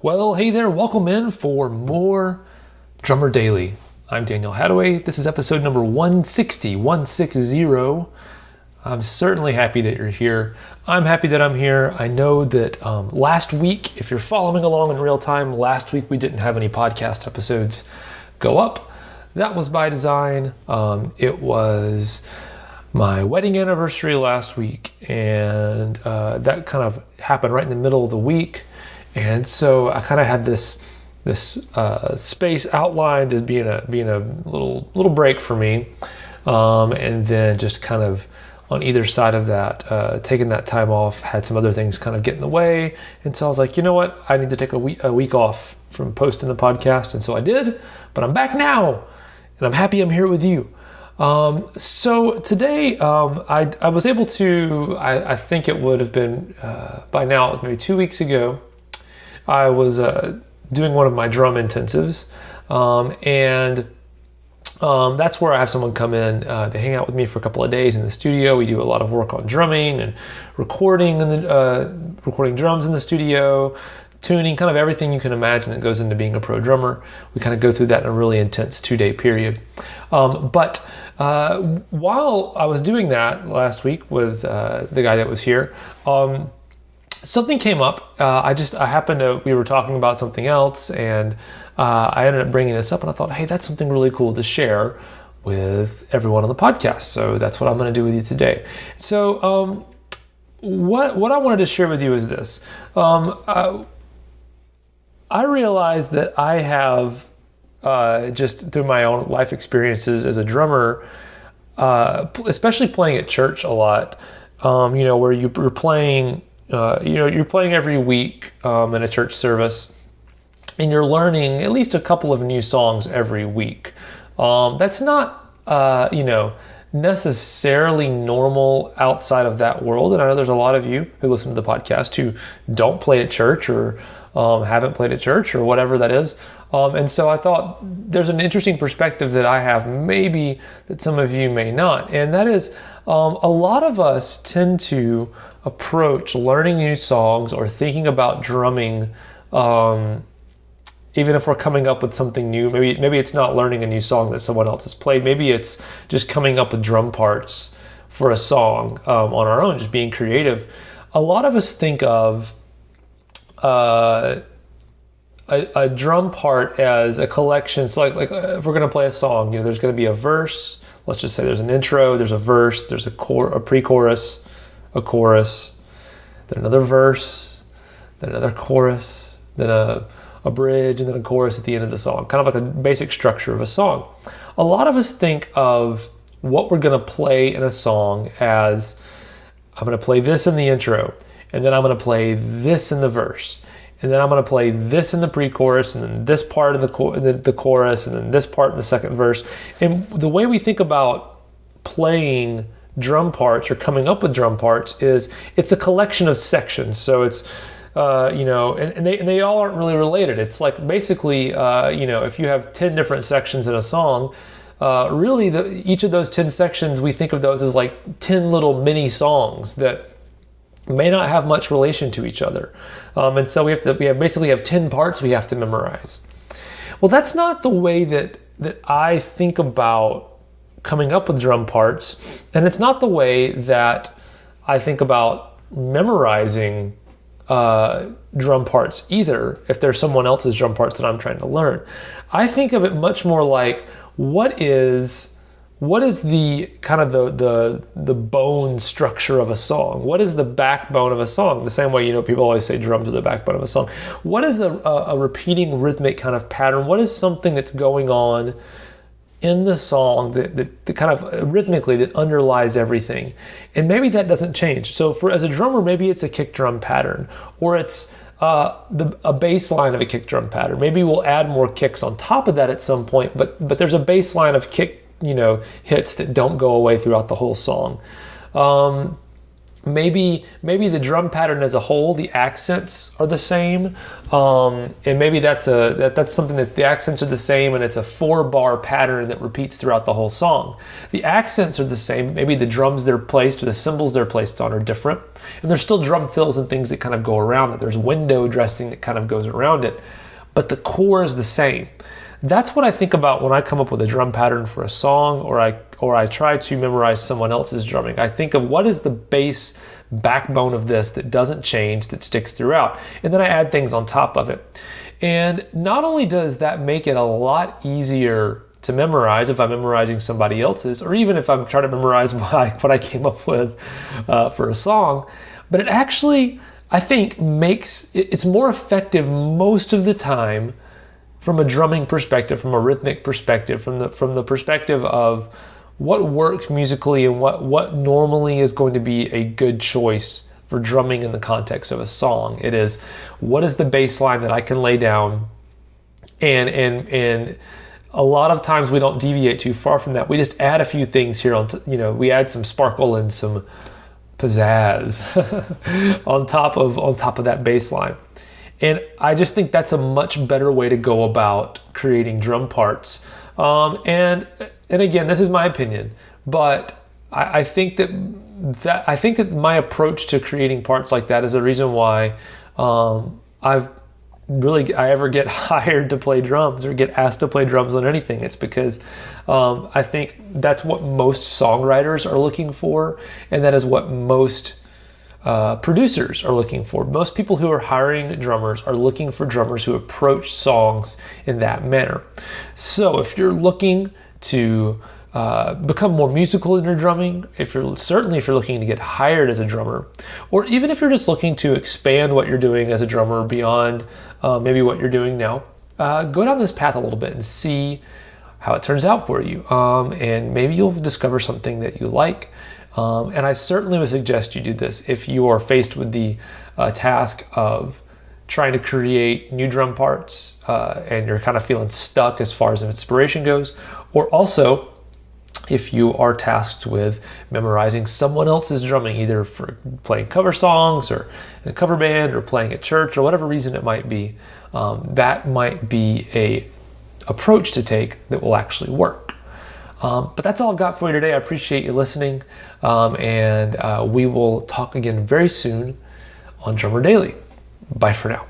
Well, hey there, welcome in for more Drummer Daily. I'm Daniel Hadaway. This is episode number 160. I'm certainly happy that you're here. I'm happy that I'm here. I know that last week, if you're following along in real time, last week we didn't have any podcast episodes go up. That was by design. It was my wedding anniversary last week, and that kind of happened right in the middle of the week. And so I kind of had this space outlined as being a little break for me, and then just kind of on either side of that, taking that time off, had some other things kind of get in the way, and so I was like, you know what, I need to take a week off from posting the podcast, and so I did. But I'm back now, and I'm happy I'm here with you. So today, I was able to. I think it would have been by now, maybe 2 weeks ago. I was doing one of my drum intensives, and that's where I have someone come in. They hang out with me for a couple of days in the studio. We do a lot of work on drumming and recording recording drums in the studio, tuning, kind of everything you can imagine that goes into being a pro drummer. We kind of go through that in a really intense 2-day period. But while I was doing that last week with the guy that was here, something came up. We were talking about something else, and I ended up bringing this up, and I thought, hey, that's something really cool to share with everyone on the podcast. So that's what I'm going to do with you today. So what I wanted to share with you is this. I realized that I have, just through my own life experiences as a drummer, especially playing at church a lot, where you're playing. You're playing every week in a church service, and you're learning at least a couple of new songs every week. That's not, necessarily normal outside of that world. And I know there's a lot of you who listen to the podcast who don't play at church or haven't played at church or whatever that is. And so I thought there's an interesting perspective that I have, maybe that some of you may not. And that is, a lot of us tend to approach learning new songs or thinking about drumming, even if we're coming up with something new. Maybe it's not learning a new song that someone else has played. Maybe it's just coming up with drum parts for a song on our own, just being creative. A lot of us think of a drum part as a collection. So like if we're going to play a song, there's going to be a verse. Let's just say there's an intro, there's a verse, there's a pre-chorus, a chorus, then another verse, then another chorus, then a bridge, and then a chorus at the end of the song. Kind of like a basic structure of a song. A lot of us think of what we're going to play in a song as, I'm going to play this in the intro, and then I'm going to play this in the verse, and then I'm going to play this in the pre-chorus, and then this part in the chorus, and then this part in the second verse. And the way we think about playing drum parts or coming up with drum parts is it's a collection of sections. So it's, and they all aren't really related. It's like basically, if you have 10 different sections in a song, really each of those 10 sections, we think of those as like 10 little mini songs that may not have much relation to each other. And so we basically have 10 parts we have to memorize. Well, that's not the way that I think about coming up with drum parts, and it's not the way that I think about memorizing drum parts either, if there's someone else's drum parts that I'm trying to learn. I think of it much more like, what is the kind of the bone structure of a song? What is the backbone of a song? The same way, people always say drums are the backbone of a song. What is a repeating rhythmic kind of pattern? What is something that's going on in the song that kind of rhythmically that underlies everything? And maybe that doesn't change. So as a drummer, maybe it's a kick drum pattern, or it's a bass line of a kick drum pattern. Maybe we'll add more kicks on top of that at some point, but there's a bass line of kick hits that don't go away throughout the whole song. maybe the drum pattern as a whole, the accents are the same, and maybe that's something that the accents are the same, and it's a 4-bar pattern that repeats throughout the whole song. The accents are the same, maybe the drums they're placed or the cymbals they're placed on are different, and there's still drum fills and things that kind of go around it. There's window dressing that kind of goes around it, but the core is the same. That's what I think about when I come up with a drum pattern for a song, or I try to memorize someone else's drumming. I think of what is the base backbone of this that doesn't change, that sticks throughout, and then I add things on top of it. And not only does that make it a lot easier to memorize if I'm memorizing somebody else's, or even if I'm trying to memorize what I came up with for a song, but it actually, I think, makes it's more effective most of the time from a drumming perspective, from a rhythmic perspective, from the perspective of what works musically and what normally is going to be a good choice for drumming in the context of a song. It is, what is the bass line that I can lay down, and a lot of times we don't deviate too far from that. We just add a few things here on, we add some sparkle and some pizzazz on top of that bass line. And I just think that's a much better way to go about creating drum parts. And again, this is my opinion, but I think that my approach to creating parts like that is the reason why I ever get hired to play drums or get asked to play drums on anything. It's because I think that's what most songwriters are looking for, and that is what most producers are looking for. Most people who are hiring drummers are looking for drummers who approach songs in that manner. So if you're looking to become more musical in your drumming, if you're looking to get hired as a drummer, or even if you're just looking to expand what you're doing as a drummer beyond maybe what you're doing now, go down this path a little bit and see how it turns out for you. And maybe you'll discover something that you like. And I certainly would suggest you do this if you are faced with the task of trying to create new drum parts and you're kind of feeling stuck as far as inspiration goes, or also if you are tasked with memorizing someone else's drumming, either for playing cover songs or in a cover band or playing at church or whatever reason it might be, that might be a approach to take that will actually work. But that's all I've got for you today. I appreciate you listening, and we will talk again very soon on Drummer Daily. Bye for now.